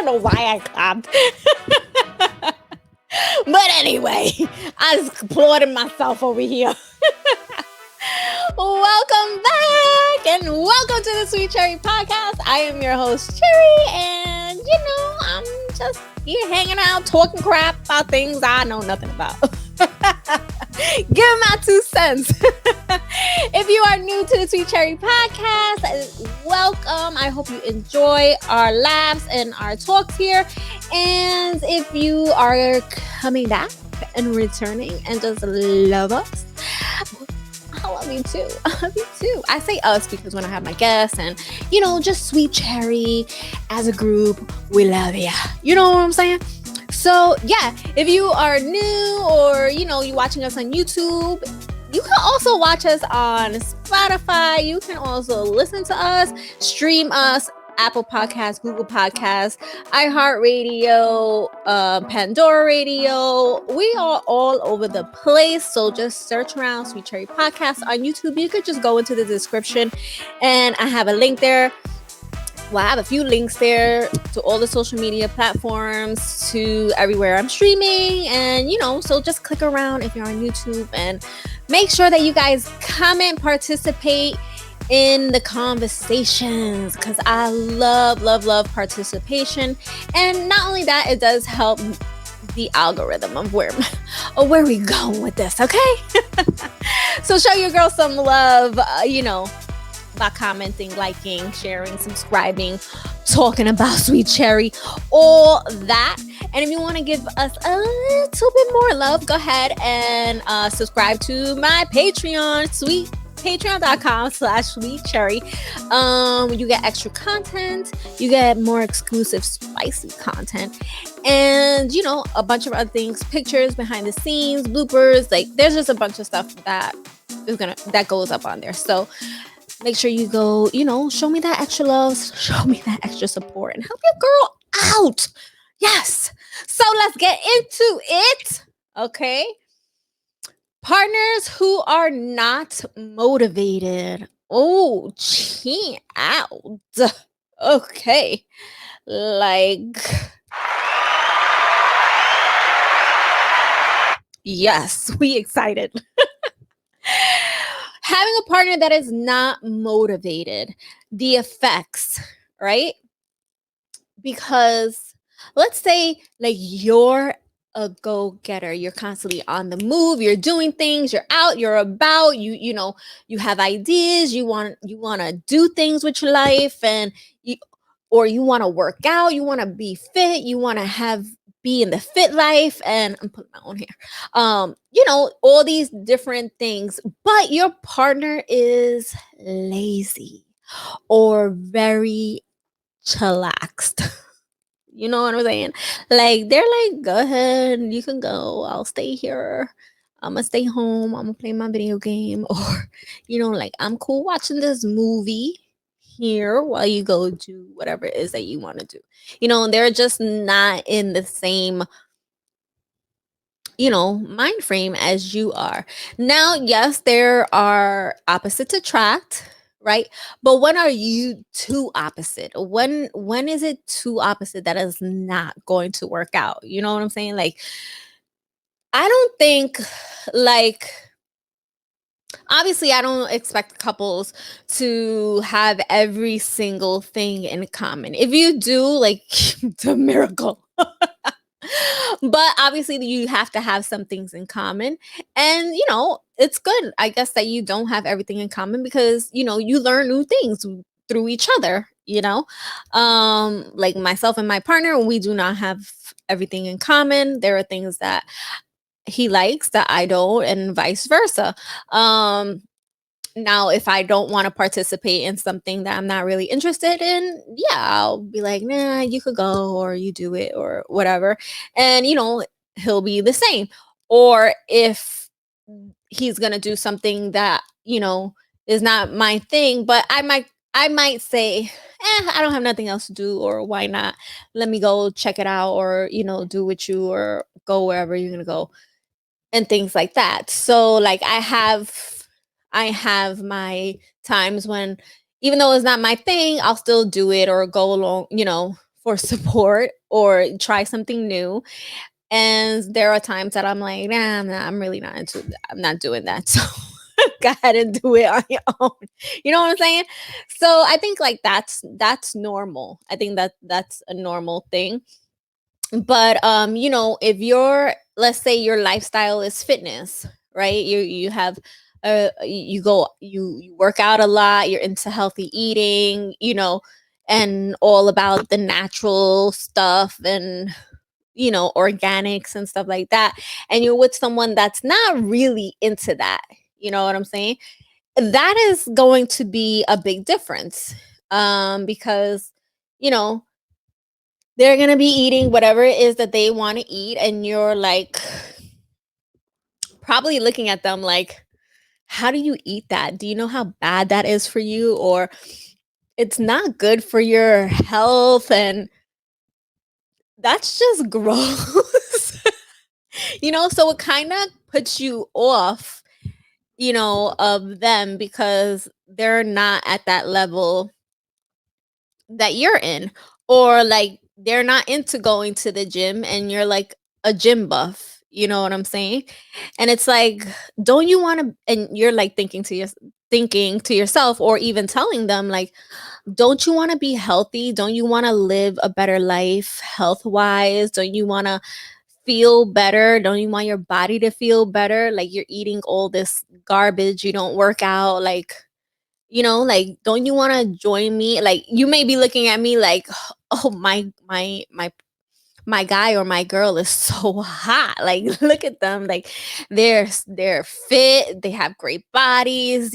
know why I clapped. But anyway, I was applauding myself over here. Welcome back and welcome to the Sweet Cherry Podcast. I am your host, Cherry, and I'm just here hanging out, talking crap about things I know nothing about. Give my 2 cents. If you are new to the Sweet Cherry Podcast, welcome. I hope you enjoy our laughs and our talks here. And if you are coming back and returning and just love us, I love you too. I love you too. I say us because when I have my guests and, just Sweet Cherry as a group, we love you. You know what I'm saying? So, yeah, if you are new or, you're watching us on YouTube, you can also watch us on Spotify. You can also listen to us, stream us, Apple Podcasts, Google Podcasts, iHeartRadio, Pandora Radio. We are all over the place. So just search around Sweet Cherry Podcast on YouTube. You could just go into the description and I have a link there. Well, I have a few links there to all the social media platforms, to everywhere I'm streaming. And, so just click around if you're on YouTube and make sure that you guys comment, participate in the conversations, because I love participation. And not only that, it does help the algorithm of where we going with this, okay? So show your girl some love, by commenting, liking, sharing, subscribing, talking about Sweet Cherry, all that. And if you want to give us a little bit more love, go ahead and subscribe to my Patreon, patreon.com/sweetcherry. You get extra content, you get more exclusive spicy content, and a bunch of other things, pictures, behind the scenes, bloopers. Like, there's just a bunch of stuff that goes up on there. So make sure you go, show me that extra love, show me that extra support, and help your girl out. Yes. So let's get into it. Okay. Partners who are not motivated. Oh, child. Okay. Yes, we excited. Having a partner that is not motivated, the effects, right? Because let's say you're a go-getter, you're constantly on the move, you're doing things, you're out, you're about, you have ideas, you want to do things with your life, and you want to work out, you want to be fit, you want to be in the fit life, and I'm putting my own hair, all these different things, but your partner is lazy or very chillaxed. You know what I'm saying? They're go ahead, you can go, I'll stay here, I'm gonna stay home, I'm gonna play my video game, or I'm cool watching this movie here while you go do whatever it is that you want to do. They're just not in the same mind frame as you are. Now, yes, there are opposites attract, right? But when are you too opposite? When is it too opposite that is not going to work out? You know what I'm saying? I don't think obviously I don't expect couples to have every single thing in common. If you do, it's a miracle. But obviously you have to have some things in common, and it's good, I guess, that you don't have everything in common, because you learn new things through each other. Like myself and my partner, we do not have everything in common. There are things that he likes that I don't, and vice versa. Now, if I don't want to participate in something that I'm not really interested in, yeah, I'll be like, nah, you could go, or you do it, or whatever. And, he'll be the same. Or if he's going to do something that, is not my thing, but I might say, I don't have nothing else to do, or why not? Let me go check it out, or, do with you, or go wherever you're going to go, and things like that. So I have my times when, even though it's not my thing, I'll still do it or go along, for support or try something new. And there are times that I'm like, nah, I'm really not into that. I'm not doing that. So go ahead and do it on your own. You know what I'm saying? So I think like that's normal. I think that that's a normal thing. But if your, let's say your lifestyle is fitness, right? You have you go, you work out a lot, you're into healthy eating, and all about the natural stuff, and organics and stuff like that, and you're with someone that's not really into that, you know what I'm saying? That is going to be a big difference, because you know they're going to be eating whatever it is that they want to eat, and you're like probably looking at them like, how do you eat that? Do you know how bad that is for you? Or it's not good for your health, and that's just gross. So it kind of puts you off, of them, because they're not at that level that you're in, or like they're not into going to the gym, and you're like a gym buff, you know what I'm saying? And it's like, don't you want to, and you're like thinking to yourself, or even telling them like, don't you want to be healthy? Don't you want to live a better life health wise? Don't you want to feel better? Don't you want your body to feel better? Like, you're eating all this garbage, you don't work out, like, like, don't you want to join me? Like, you may be looking at me like, oh, my guy or my girl is so hot. Like, look at them. Like, they're fit, they have great bodies,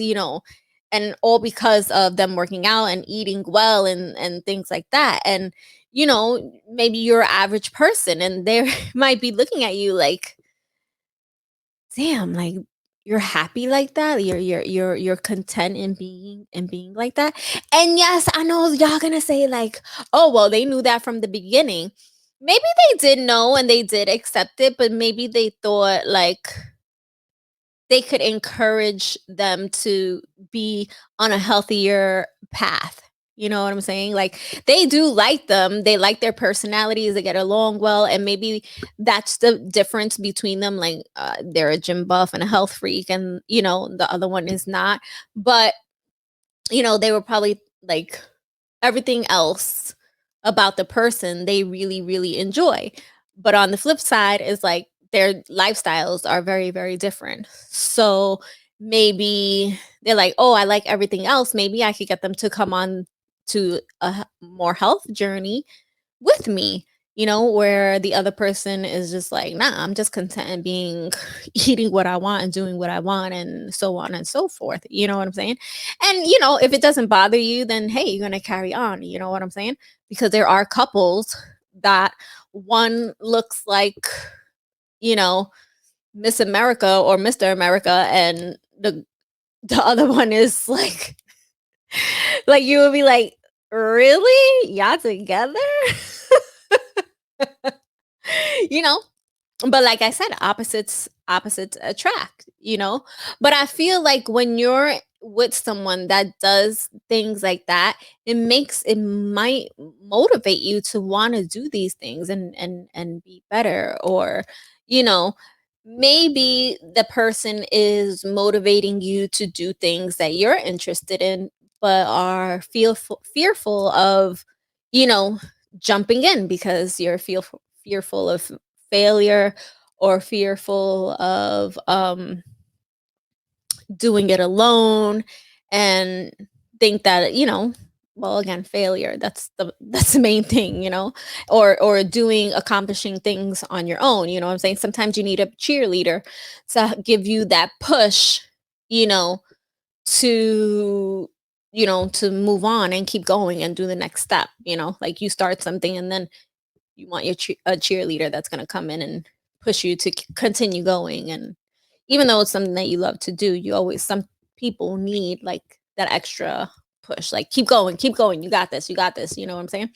and all because of them working out and eating well, and things like that. And maybe you're an average person, and they might be looking at you like, damn, like, you're happy like that, you're content in being like that. And yes, I know y'all gonna say like, oh, well, they knew that from the beginning. Maybe they did know and they did accept it, but maybe they thought like they could encourage them to be on a healthier path. You know what I'm saying? Like, they do like them. They like their personalities. They get along well. And maybe that's the difference between them. Like, they're a gym buff and a health freak, and, the other one is not. But, they were probably like, everything else about the person they really, really enjoy. But on the flip side is like, their lifestyles are very, very different. So maybe they're like, oh, I like everything else. Maybe I could get them to come on to a more health journey with me, where the other person is just like, nah, I'm just content being eating what I want and doing what I want, and so on and so forth. You know what I'm saying? And, if it doesn't bother you, then hey, you're going to carry on. You know what I'm saying? Because there are couples that one looks like, you know, Miss America or Mr. America, and the other one is like you would be like, really? Y'all together? you know but like I said, opposites attract. But I feel like when you're with someone that does things like that, it might motivate you to want to do these things, and be better. Or you know maybe the person is motivating you to do things that you're interested in, but are fearful of you know jumping in, because you're fearful of failure, or fearful of doing it alone, and think that well, again, failure, that's the main thing, or accomplishing things on your own. You know what I'm saying? Sometimes you need a cheerleader to give you that push, you know to to move on and keep going and do the next step. Like, you start something, and then you want a cheerleader that's going to come in and push you to continue going. And even though it's something that you love to do, some people need like that extra push, like, keep going, you got this, you know what I'm saying?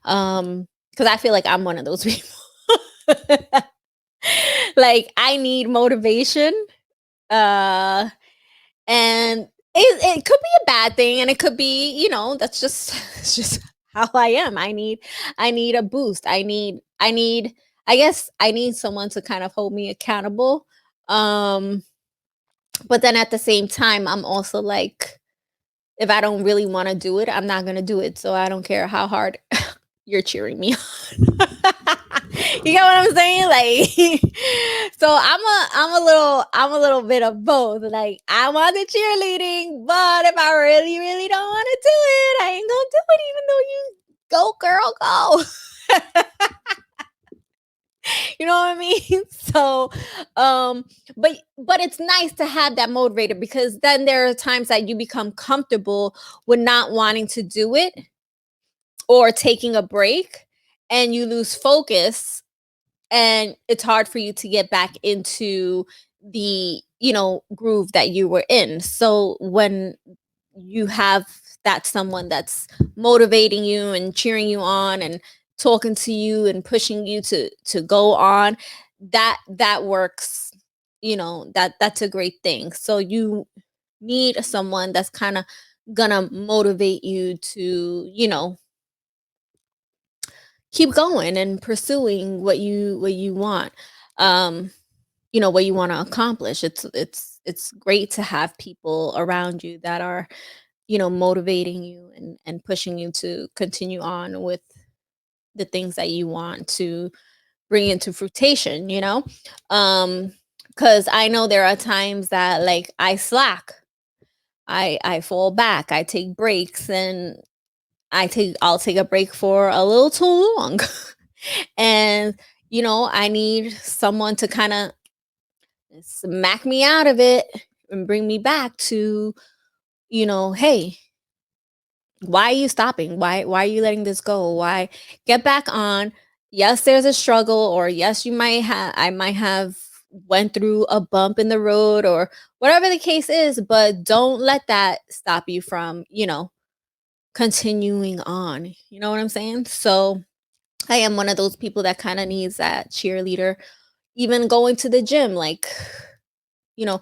Because I feel like I'm one of those people. Like, I need motivation, uh and it could be a bad thing, and it could be, that's just it's just how I am. I need a boost. I guess I need someone to kind of hold me accountable. Um but then at the same time, I'm also like, if I don't really want to do it, I'm not going to do it. So I don't care how hard you're cheering me on. You get what I'm saying? Like, so I'm a little bit of both. Like, I want the cheerleading, but if I really, really don't want to do it, I ain't gonna do it, even though you go, girl, go. You know what I mean? So, um, but it's nice to have that motivator, because then there are times that you become comfortable with not wanting to do it or taking a break, and you lose focus, and it's hard for you to get back into the groove that you were in. So when you have that someone that's motivating you and cheering you on and talking to you and pushing you to go on, that works. That's a great thing. So you need someone that's kind of gonna motivate you to keep going and pursuing what you want, um what you want to accomplish. It's great to have people around you that are motivating you and pushing you to continue on with the things that you want to bring into fruition, because I know there are times that, like, I slack, I fall back, I take breaks, and I'll take a break for a little too long. And I need someone to kind of smack me out of it and bring me back to, hey, why are you stopping? Why are you letting this go? Why? Get back on. Yes, there's a struggle, or yes, I might have went through a bump in the road, or whatever the case is, but don't let that stop you from, continuing on. You know what I'm saying? So I am one of those people that kind of needs that cheerleader. Even going to the gym, like, you know,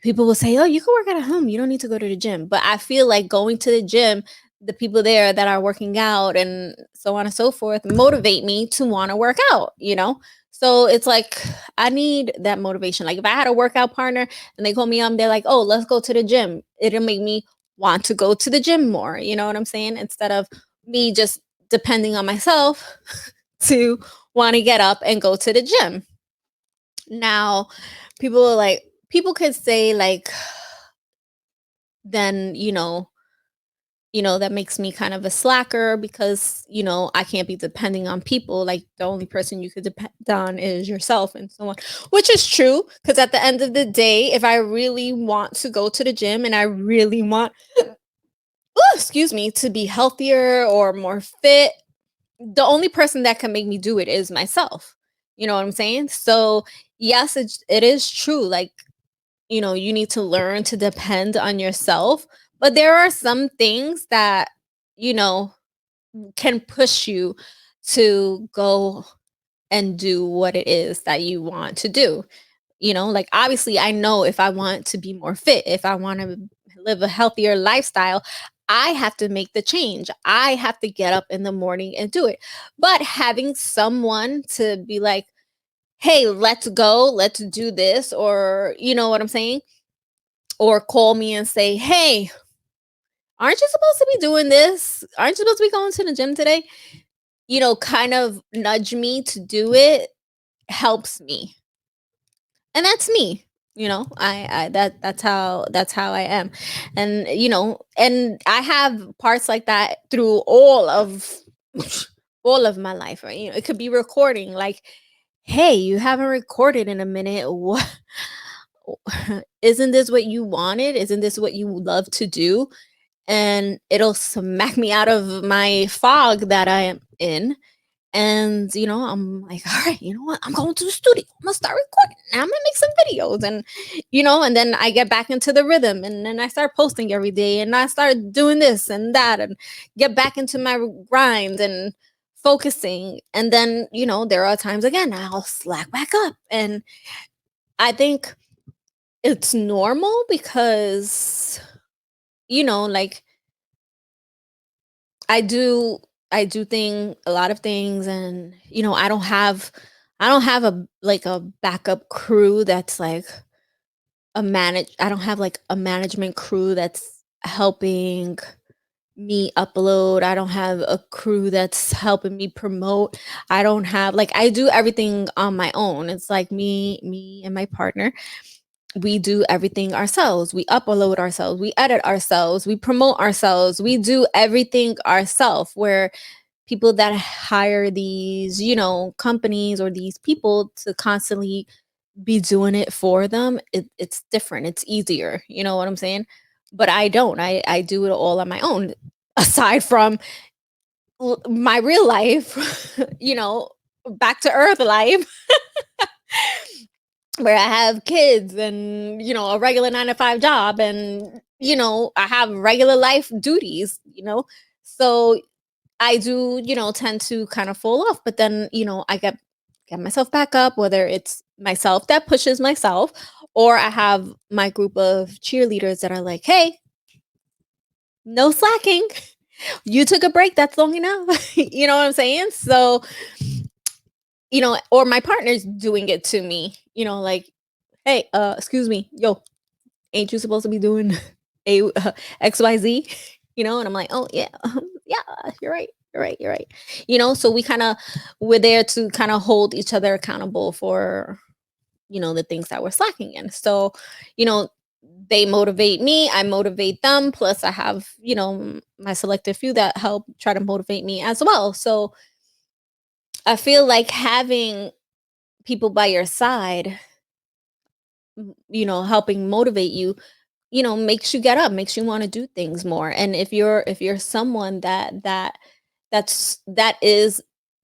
people will say, "Oh, you can work out at home. You don't need to go to the gym." But I feel like going to the gym, the people there that are working out and so on and so forth motivate me to want to work out. So it's like I need that motivation. Like, if I had a workout partner and they call me up, they're like, "Oh, let's go to the gym." It'll make me want to go to the gym more. You know what I'm saying? Instead of me just depending on myself to want to get up and go to the gym. Now, people could say, like, then that makes me kind of a slacker, because I can't be depending on people. Like, the only person you could depend on is yourself, and so on, which is true, because at the end of the day, if I really want to go to the gym and I really want, excuse me, to be healthier or more fit, the only person that can make me do it is myself. You know what I'm saying? So yes, it is true. Like, you need to learn to depend on yourself. But there are some things that, you know, can push you to go and do what it is that you want to do. Like, obviously, I know if I want to be more fit, if I want to live a healthier lifestyle, I have to make the change. I have to get up in the morning and do it. But having someone to be like, hey, let's go, let's do this, or you know what I'm saying? Or call me and say, hey, aren't you supposed to be doing this? Aren't you supposed to be going to the gym today? Kind of nudge me to do it, helps me. And that's me. That's how I am. And and I have parts like that through all of all of my life, right? It could be recording, like, hey, you haven't recorded in a minute. What? Isn't this what you wanted? Isn't this what you love to do? And it'll smack me out of my fog that I am in. And I'm like, all right, you know what? I'm going to the studio. I'm gonna start recording. I'm gonna make some videos, and then I get back into the rhythm, and then I start posting every day, and I start doing this and that, and get back into my grind and focusing. And then there are times again I'll slack back up, and I think it's normal because like, I do I do a lot of things, and I don't have a backup crew that's like I don't have like a management crew that's helping me upload. I don't have a crew that's helping me promote. I don't have like I do everything on my own. It's like me and my partner. We do everything ourselves. We upload ourselves. We edit ourselves. We promote ourselves. We do everything ourselves. Where people that hire these, companies or these people to constantly be doing it for them, it's different. It's easier. You know what I'm saying? But I don't. I do it all on my own. Aside from my real life, back to earth life, where I have kids and, a regular 9 to 5 job, and, I have regular life duties, So I do, tend to kind of fall off, but then, I get myself back up, whether it's myself that pushes myself, or I have my group of cheerleaders that are like, hey, no slacking. You took a break. That's long enough. You know what I'm saying? So, or my partner's doing it to me, like, hey, excuse me, yo, ain't you supposed to be doing XYZ? And I'm like, oh yeah, yeah, you're right. You're right. You're right. So we're there to kind of hold each other accountable for, the things that we're slacking in. So, you know, they motivate me, I motivate them. Plus I have, my selective few that help try to motivate me as well. So I feel like having people by your side, helping motivate you, makes you get up, makes you want to do things more. And if you're someone that is,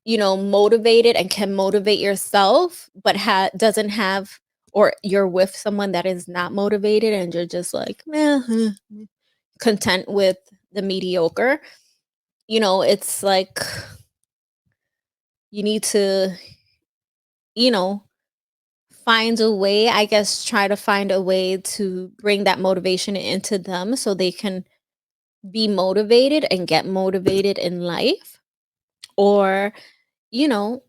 motivated and can motivate yourself, but doesn't have, or you're with someone that is not motivated and you're just like, content with the mediocre, it's like you need to, you know, find a way, I guess, try to find a way to bring that motivation into them so they can be motivated and get motivated in life. Or, you know,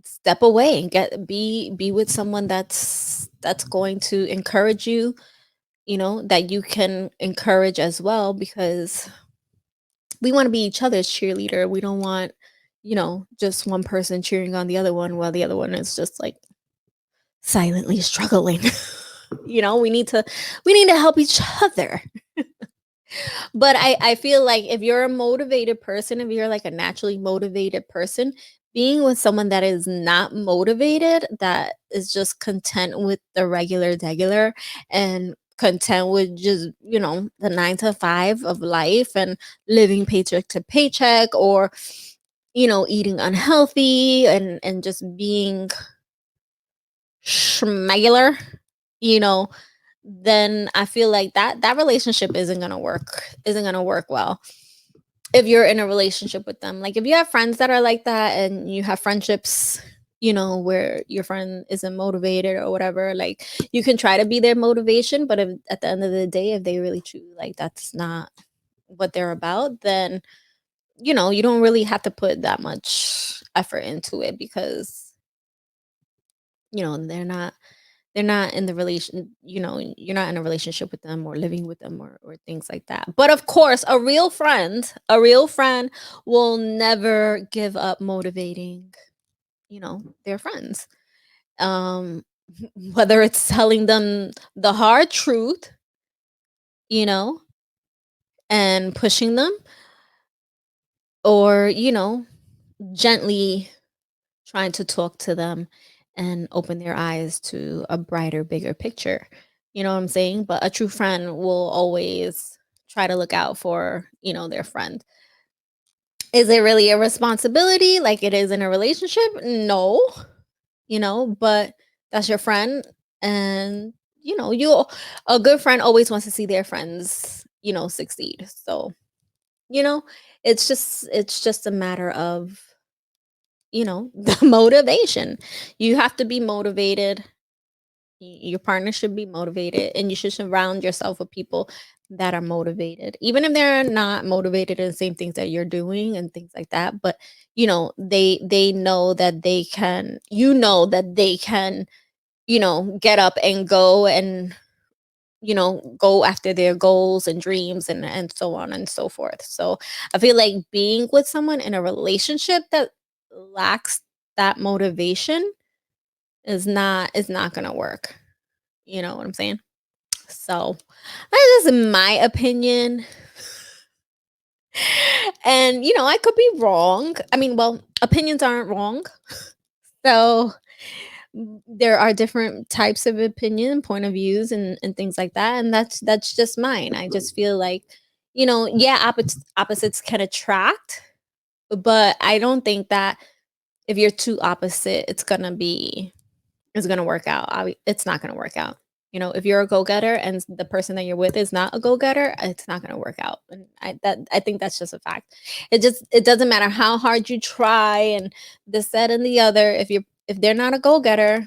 step away and be with someone that's going to encourage you, that you can encourage as well, because we want to be each other's cheerleader. We don't want, just one person cheering on the other one while the other one is just like silently struggling. We need to help each other. But I feel like if you're a motivated person, if you're like a naturally motivated person, being with someone that is not motivated, that is just content with the regular and content with just, the 9 to 5 of life and living paycheck to paycheck, or, eating unhealthy and just being schmegular, you know, then I feel like that relationship isn't gonna work well if you're in a relationship with them. Like if you have friends that are like that, and you have friendships, where your friend isn't motivated or whatever, like you can try to be their motivation, but if at the end of the day, if they really truly like that's not what they're about, then you don't really have to put that much effort into it, because they're not in the relation, you're not in a relationship with them or living with them, or things like that. But of course, a real friend will never give up motivating, their friends. Um whether it's telling them the hard truth, you know, and pushing them, or, gently trying to talk to them and open their eyes to a brighter, bigger picture. You know what I'm saying? But a true friend will always try to look out for, their friend. Is it really a responsibility like it is in a relationship? No, but that's your friend. And, a good friend always wants to see their friends, succeed. So, you know, it's just a matter of, the motivation. You have to be motivated. Your partner should be motivated, and you should surround yourself with people that are motivated, even if they're not motivated in the same things that you're doing and things like that. But they know that they can, that they can, get up and go and go after their goals and dreams and so on and so forth. So I feel like being with someone in a relationship that lacks that motivation is not gonna work. You know what I'm saying? So that is my opinion. And I could be wrong. I mean, well, opinions aren't wrong. So there are different types of opinion, point of views, and things like that. And that's just mine. I just feel like, yeah, opposites can attract, but I don't think that if you're too opposite, it's gonna work out. It's not gonna work out. If you're a go getter and the person that you're with is not a go getter, it's not gonna work out. And I think that's just a fact. It doesn't matter how hard you try and this, that, and the other. If they're not a go getter,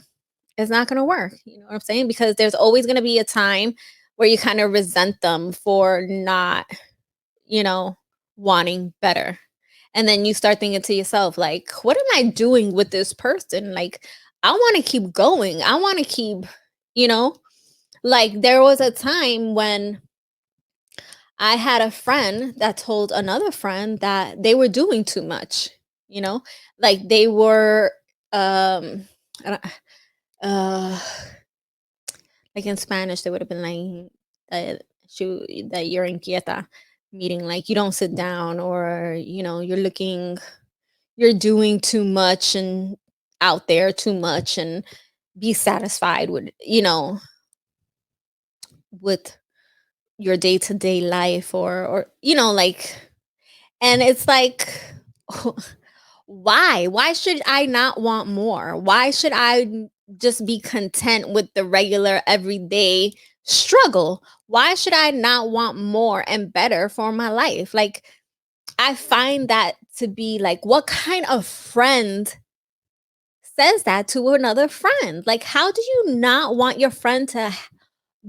it's not gonna work. You know what I'm saying? Because there's always gonna be a time where you kind of resent them for not, you know, wanting better. And then you start thinking to yourself, like, what am I doing with this person? Like, I want to keep going. I want to keep, you know, like there was a time when I had a friend that told another friend that they were doing too much, you know, like they were, I don't- uh, like in Spanish, they would have been like, that you're inquieta, meaning like you don't sit down, or, you're doing too much and out there too much, and be satisfied with, with your day-to-day life, or like, and it's like, why should I not want more? Why should just be content with the regular everyday struggle? Why should I not want more and better for my life? Like, I find that to be like, what kind of friend says that to another friend? Like, how do you not want your friend to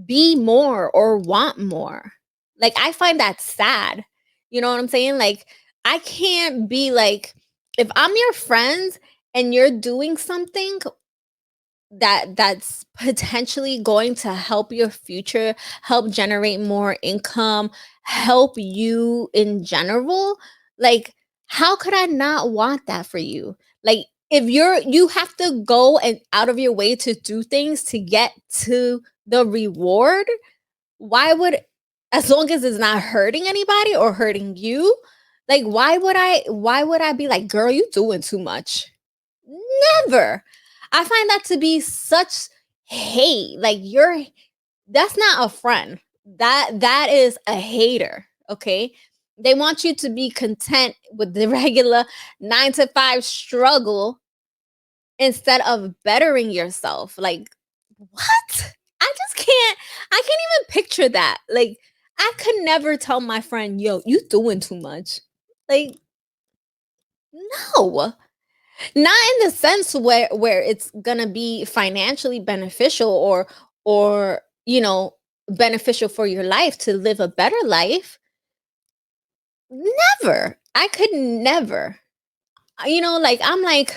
be more or want more? Like, I find that sad. You know what I'm saying? Like, I can't be like, if I'm your friend and you're doing something that's potentially going to help your future, help generate more income, help you in general, like, how could I not want that for you? Like, if you have to go and out of your way to do things to get to the reward, why would, as long as it's not hurting anybody or hurting you, like, why would I be like, girl, you doing too much? Never. I find that to be such hate. Like, that's not a friend. That is a hater. Okay. They want you to be content with the regular 9 to 5 struggle instead of bettering yourself. Like, what? I can't even picture that. Like, I could never tell my friend, yo, you doing too much. Like, no. Not in the sense where it's gonna be financially beneficial, or beneficial for your life to live a better life. Never. I could never. Like, I'm like,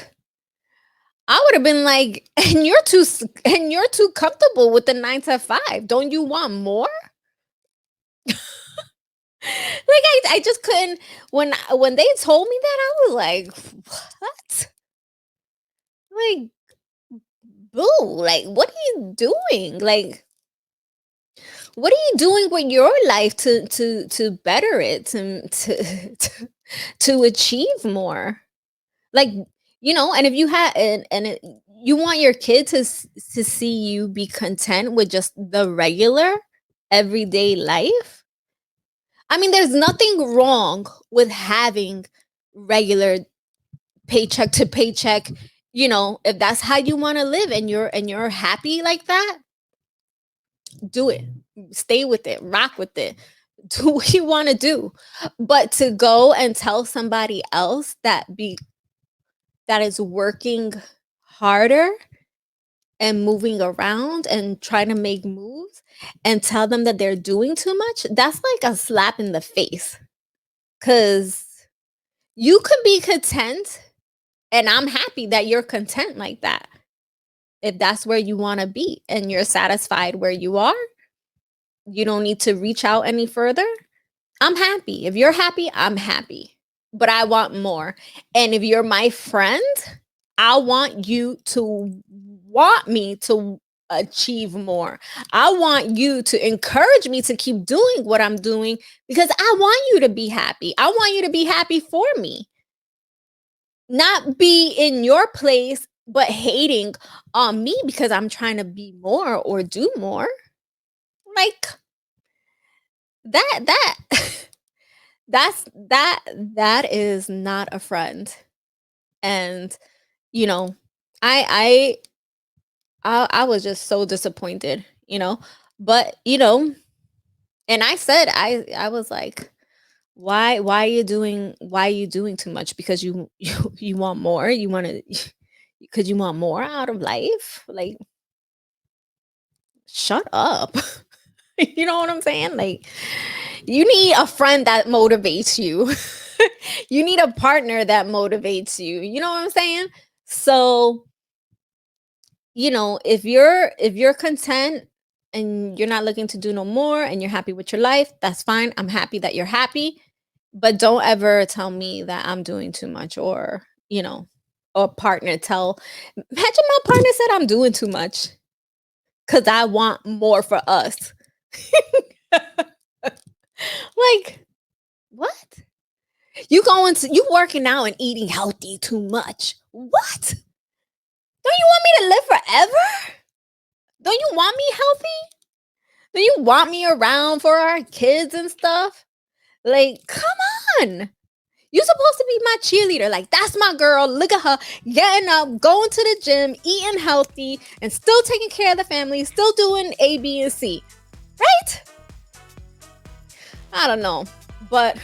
I would have been like, and you're too comfortable with the 9 to 5. Don't you want more? Like, I just couldn't. When they told me that, I was like, what? Like, boo, like, what are you doing? Like, what are you doing with your life to better it, to achieve more? Like, and if you had, you want your kid to see you be content with just the regular everyday life. I mean, there's nothing wrong with having regular paycheck to paycheck. If that's how you want to live, and you're happy like that, do it. Stay with it, rock with it, do what you want to do. But to go and tell somebody else that is working harder and moving around and trying to make moves and tell them that they're doing too much, that's like a slap in the face. Cause you could be content, and I'm happy that you're content like that. If that's where you want to be and you're satisfied where you are, you don't need to reach out any further. I'm happy. If you're happy, I'm happy. But I want more. And if you're my friend, I want you to want me to achieve more. I want you to encourage me to keep doing what I'm doing because I want you to be happy. I want you to be happy for me. Not be in your place, but hating on me because I'm trying to be more or do more. Like that that is not a friend. And you know, I I was just so disappointed, but and I said, I was like, why are you doing too much? Because you want more, you want to because you want more out of life. Like, shut up. You know what I'm saying? Like, you need a friend that motivates you. You need a partner that motivates you. You know what I'm saying? So, if you're content and you're not looking to do no more and you're happy with your life, that's fine. I'm happy that you're happy. But don't ever tell me that I'm doing too much, or partner imagine my partner said I'm doing too much because I want more for us. Like, what? You working out and eating healthy too much. What? Don't you want me to live forever? Don't you want me healthy? Do you want me around for our kids and stuff? Like, come on. You're supposed to be my cheerleader. Like, that's my girl. Look at her getting up, going to the gym, eating healthy, and still taking care of the family, still doing A, B, and C. Right? I don't know. But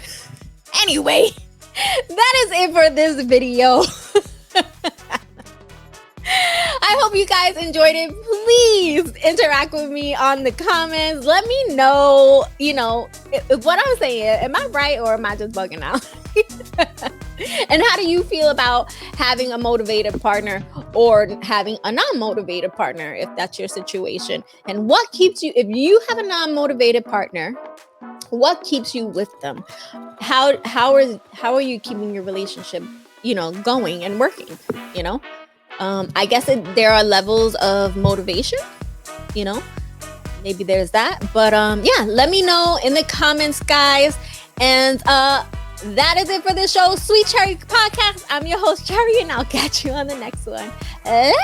anyway, that is it for this video. I hope you guys enjoyed it. Please interact with me on the comments. Let me know, what I'm saying. Am I right or am I just bugging out? And how do you feel about having a motivated partner or having a non-motivated partner, if that's your situation? And what keeps you, if you have a non-motivated partner, what keeps you with them? How are you keeping your relationship, going and working, I guess there are levels of motivation, maybe there's that. But yeah, let me know in the comments, guys. And that is it for the show, Sweet Cherry Podcast. I'm your host, Cherry, and I'll catch you on the next one. Later.